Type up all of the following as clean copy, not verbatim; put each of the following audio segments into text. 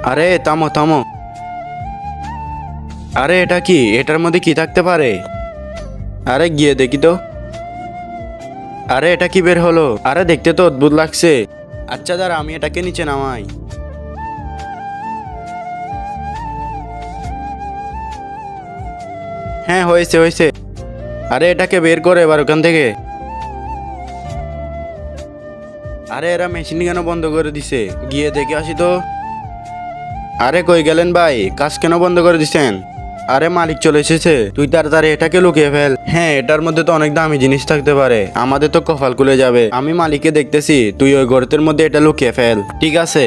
আরে থামো থামো। আরে এটা কি? এটার মধ্যে কি থাকতে পারে? আরে গিয়ে দেখি তো। আরে এটা কি বের হলো? আরে দেখতে তো অদ্ভুত লাগছে। আচ্ছা দাঁড়া, আমি এটাকে নিচে নামাই। হ্যাঁ, হয়েছে হয়েছে। আরে এটাকে বের করে এবার ওখান থেকে। আরে এরা মেশিন কেন বন্ধ করে দিছে? গিয়ে দেখে আসি তো। আরে কই গেলেন ভাই? কাজ কেন বন্ধ করে দিছেন? আরে মালিক চলে এসেছে, তুই তাড়াতাড়ি এটাকে লুকিয়ে ফেল। হ্যাঁ, এটার মধ্যে তো অনেক দামি জিনিস থাকতে পারে, আমাদের তো কপাল খুলে যাবে। আমি মালিককে দেখতেছি, তুই ওই গর্তের মধ্যে এটা লুকিয়ে ফেল, ঠিক আছে?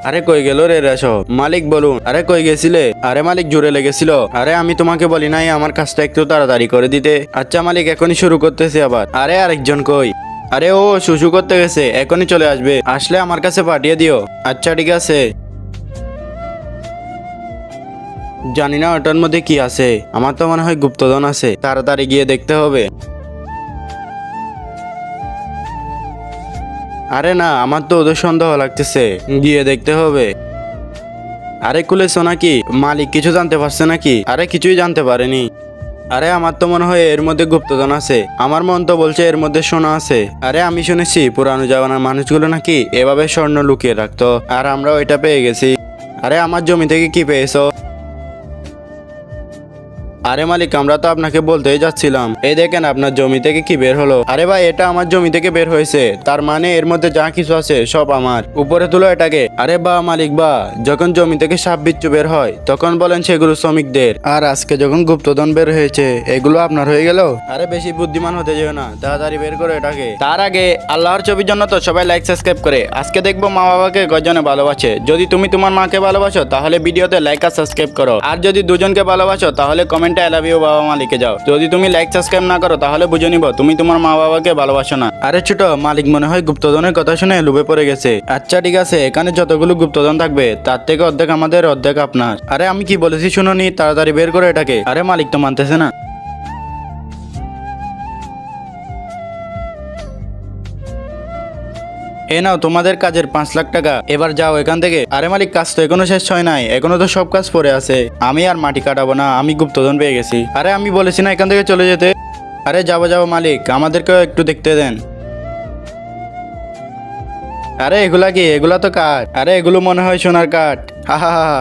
আরে কই গেল রে সব? মালিক বলুন। আরে কই গেছিলে? আরে মালিক জোরে লেগেছিল। আরে আমি তোমাকে বলি নাই আমার কাজটা একটু তাড়াতাড়ি করে দিতে? আচ্ছা মালিক, এখনই শুরু করতেছি আবার। আরে আরেকজন কই? আরে ও শুশু করতে গেছে, এখনই চলে আসবে, আসলে আমার কাছে পাঠিয়ে দিও। আচ্ছা ঠিক আছে। জানি না ওটার মধ্যে কি আছে, আমার তো মনে হয় গুপ্তধন আছে, তাড়াতাড়ি গিয়ে দেখতে হবে। আরে না, আমার তো ওদের সন্দেহ লাগতেছে, গিয়ে দেখতে হবে। আরে খুলেছো নাকি? মালিক কিছু জানতে পারছে নাকি? আরে কিছুই জানতে পারেনি। আরে আমার তো মনে হয় এর মধ্যে গুপ্তধন আছে, আমার মন তো বলছে এর মধ্যে সোনা আছে। আরে আমি শুনেছি পুরানো জামানার মানুষগুলো নাকি এভাবে স্বর্ণ লুকিয়ে রাখতো, আর আমরা ওইটা পেয়ে গেছি। আরে আমার জমি থেকে কি পেয়েছো? আরে মালিক, আমরা তো আপনাকে বলতেই যাচ্ছিলাম, এই দেখেন আপনার জমি থেকে কি বের হলো। আরে ভাই, এটা আমার জমি থেকে বের হয়েছে, তার মানে এর মধ্যে যা কিছু আছে সব আমার। উপরে তুলো এটাকে। আরে বা মালিক বা, যখন জমি থেকে সাপ বিচ্ছু বের হয় তখন বলেন সেগুলো শ্রমিকদের, আর আজকে যখন গুপ্তধন বের হয়েছে এগুলো আপনার হয়ে গেল। আরে বেশি বুদ্ধিমান হতে যেও না, তাড়াতাড়ি বের করো এটাকে। তার আগে আল্লাহর ছবির জন্য তো সবাই লাইক সাবস্ক্রাইব করে। আজকে দেখবো মা বাবাকে কয়জনে ভালোবাসে। যদি তুমি তোমার মাকে ভালোবাসো তাহলে ভিডিওতে লাইক আর সাবস্ক্রাইব করো, আর যদি দুজনকে ভালোবাসো তাহলে কমেন্টে আই লাভ ইউ বাবা মা লিখে যাও। যদি তুমি লাইক সাবস্ক্রাইব না করো তাহলে বুঝে নিব তুমি তোমার মা বাবাকে ভালোবাসো না। আরে ছোট, মালিক মনে হয় গুপ্তধনের কথা শুনে লুভে পড়ে গেছে। আচ্ছা ঠিক আছে, এখানে যতগুলো গুপ্তধন থাকবে তার থেকে অর্ধেক আমাদের, অর্ধেক আপনার। আরে আমি কি বলেছি শুনোনি? তাড়াতাড়ি বের করে এটাকে। আরে মালিক তো মানতেছে না। এ নাও তোমাদের কাজের 5 লাখ টাকা, এবার যাও এখান থেকে। আরে মালিক, কাজ তো এখনো শেষ হয় নাই, এখনো তো সব কাজ পড়ে আছে। আমি আর মাটি কাটাবো না, আমি গুপ্তধন পেয়ে গেছি। আরে আমি বলেছি না এখান থেকে চলে যেতে। আরে যাবো যাবো মালিক, আমাদেরকেও একটু দেখতে দেন। আরে এগুলা কি? এগুলা তো কাঠ। আরে এগুলো মনে হয় সোনার কাঠ। হা হা হা।